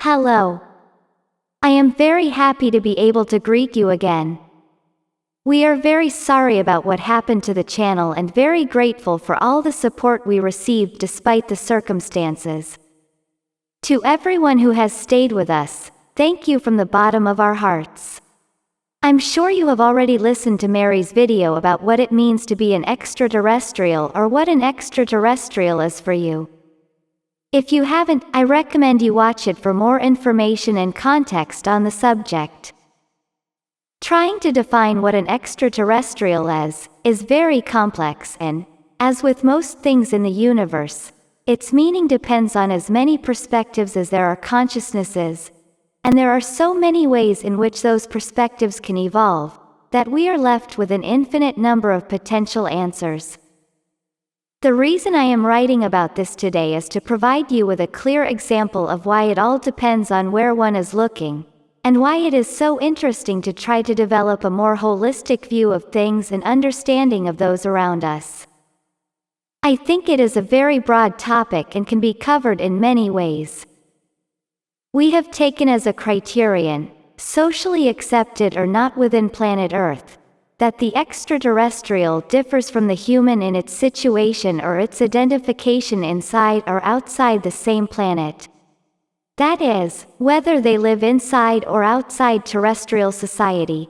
Hello. I am very happy to be able to greet you again. We are very sorry about what happened to the channel and very grateful for all the support we received despite the circumstances. To everyone who has stayed with us, thank you from the bottom of our hearts. I'm sure you have already listened to Mary's video about what it means to be an extraterrestrial or what an extraterrestrial is for you. If you haven't, I recommend you watch it for more information and context on the subject. Trying to define what an extraterrestrial is very complex and, as with most things in the universe, its meaning depends on as many perspectives as there are consciousnesses, and there are so many ways in which those perspectives can evolve, that we are left with an infinite number of potential answers. The reason I am writing about this today is to provide you with a clear example of why it all depends on where one is looking, and why it is so interesting to try to develop a more holistic view of things and understanding of those around us. I think it is a very broad topic and can be covered in many ways. We have taken as a criterion, socially accepted or not within planet Earth, that the extraterrestrial differs from the human in its situation or its identification inside or outside the same planet. That is, whether they live inside or outside terrestrial society.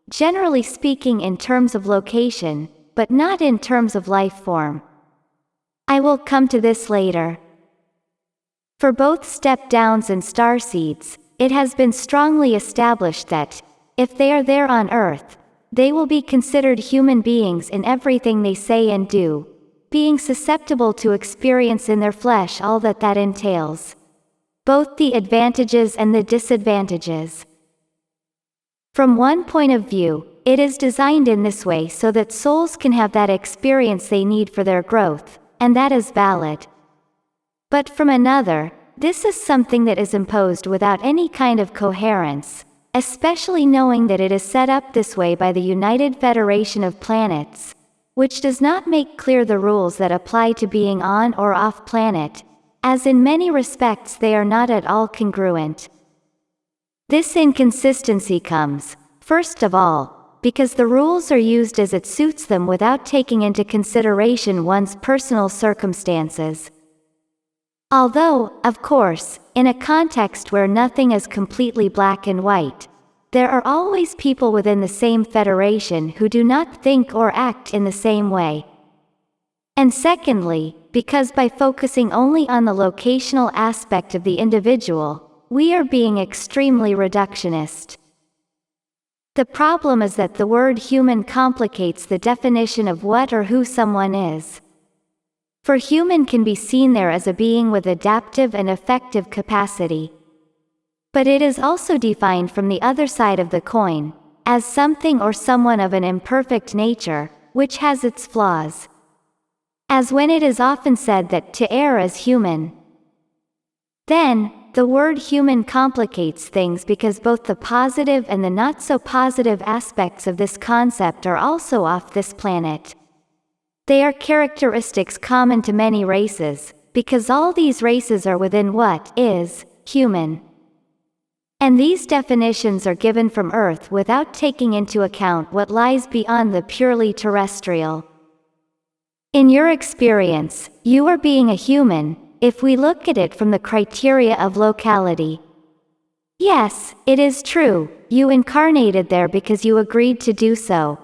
Generally speaking in terms of location, but not in terms of life form. I will come to this later. For both step-downs and starseeds, it has been strongly established that, if they are there on Earth, they will be considered human beings in everything they say and do, being susceptible to experience in their flesh all that entails. Both the advantages and the disadvantages. From one point of view, it is designed in this way so that souls can have that experience they need for their growth, and that is valid. But from another, this is something that is imposed without any kind of coherence, especially knowing that it is set up this way by the United Federation of Planets, which does not make clear the rules that apply to being on or off planet, as in many respects they are not at all congruent. This inconsistency comes, first of all, because the rules are used as it suits them without taking into consideration one's personal circumstances. Although, of course, in a context where nothing is completely black and white, there are always people within the same federation who do not think or act in the same way. And secondly, because by focusing only on the locational aspect of the individual, we are being extremely reductionist. The problem is that the word human complicates the definition of what or who someone is. For human can be seen there as a being with adaptive and affective capacity. But it is also defined from the other side of the coin, as something or someone of an imperfect nature, which has its flaws. As when it is often said that to err is human. Then, the word human complicates things because both the positive and the not so positive aspects of this concept are also off this planet. They are characteristics common to many races, because all these races are within what is human. And these definitions are given from Earth without taking into account what lies beyond the purely terrestrial. In your experience, you are being a human, if we look at it from the criteria of locality. Yes, it is true, you incarnated there because you agreed to do so.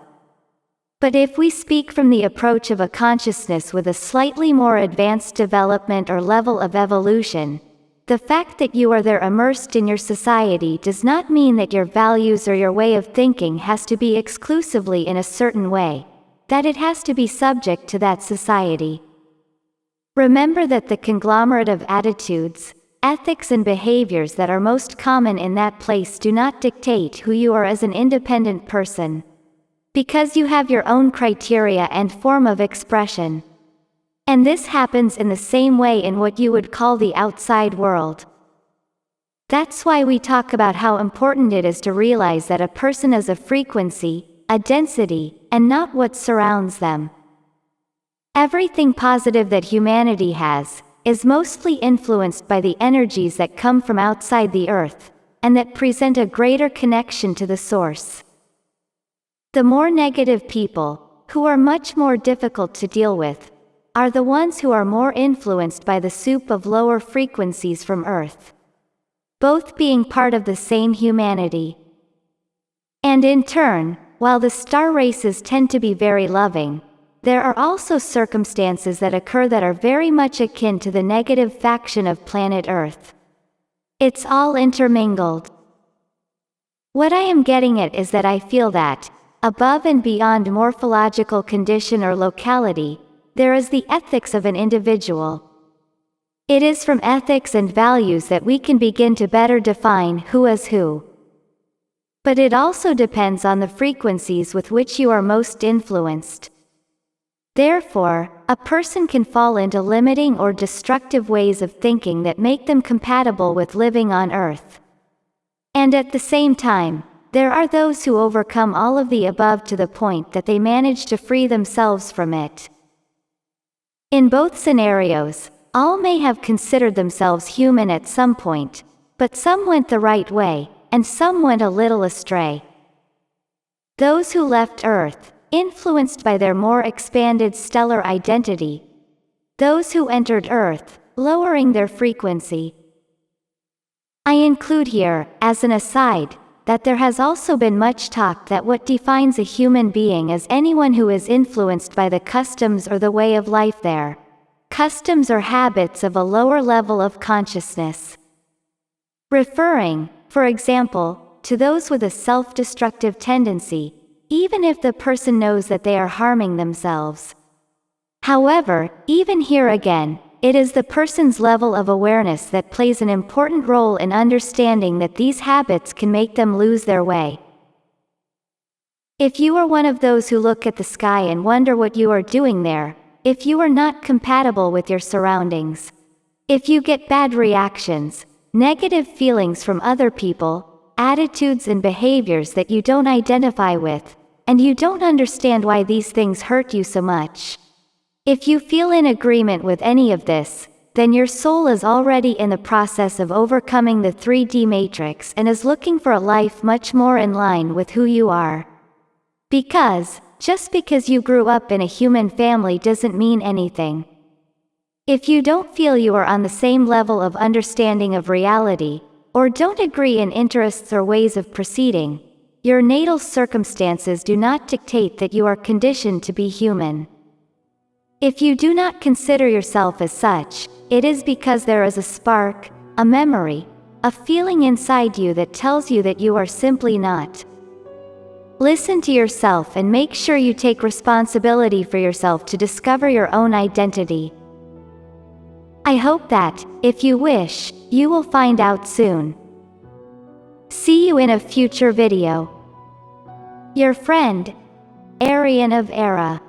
But if we speak from the approach of a consciousness with a slightly more advanced development or level of evolution, the fact that you are there immersed in your society does not mean that your values or your way of thinking has to be exclusively in a certain way, that it has to be subject to that society. Remember that the conglomerate of attitudes, ethics and behaviors that are most common in that place do not dictate who you are as an independent person. Because you have your own criteria and form of expression. And this happens in the same way in what you would call the outside world. That's why we talk about how important it is to realize that a person is a frequency, a density, and not what surrounds them. Everything positive that humanity has, is mostly influenced by the energies that come from outside the earth, and that present a greater connection to the source. The more negative people, who are much more difficult to deal with, are the ones who are more influenced by the soup of lower frequencies from earth, both being part of the same humanity. And in turn, while the star races tend to be very loving, there are also circumstances that occur that are very much akin to the negative faction of planet Earth. It's all intermingled. What I am getting at is that I feel that, above and beyond morphological condition or locality, there is the ethics of an individual. It is from ethics and values that we can begin to better define who is who. But it also depends on the frequencies with which you are most influenced. Therefore, a person can fall into limiting or destructive ways of thinking that make them compatible with living on Earth. And at the same time, there are those who overcome all of the above to the point that they manage to free themselves from it. In both scenarios, all may have considered themselves human at some point, but some went the right way, and some went a little astray. Those who left Earth, influenced by their more expanded stellar identity. Those who entered Earth, lowering their frequency. I include here, as an aside, that there has also been much talk that what defines a human being is anyone who is influenced by the customs or the way of life there. Customs or habits of a lower level of consciousness. Referring, for example, to those with a self-destructive tendency, even if the person knows that they are harming themselves. However, even here again, it is the person's level of awareness that plays an important role in understanding that these habits can make them lose their way. If you are one of those who look at the sky and wonder what you are doing there, if you are not compatible with your surroundings, if you get bad reactions, negative feelings from other people, attitudes and behaviors that you don't identify with, and you don't understand why these things hurt you so much. If you feel in agreement with any of this, then your soul is already in the process of overcoming the 3D matrix and is looking for a life much more in line with who you are. Because, just because you grew up in a human family doesn't mean anything. If you don't feel you are on the same level of understanding of reality, or don't agree in interests or ways of proceeding, your natal circumstances do not dictate that you are conditioned to be human. If you do not consider yourself as such, it is because there is a spark, a memory, a feeling inside you that tells you that you are simply not. Listen to yourself and make sure you take responsibility for yourself to discover your own identity. I hope that, if you wish, you will find out soon. See you in a future video. Your friend, Arian of Era.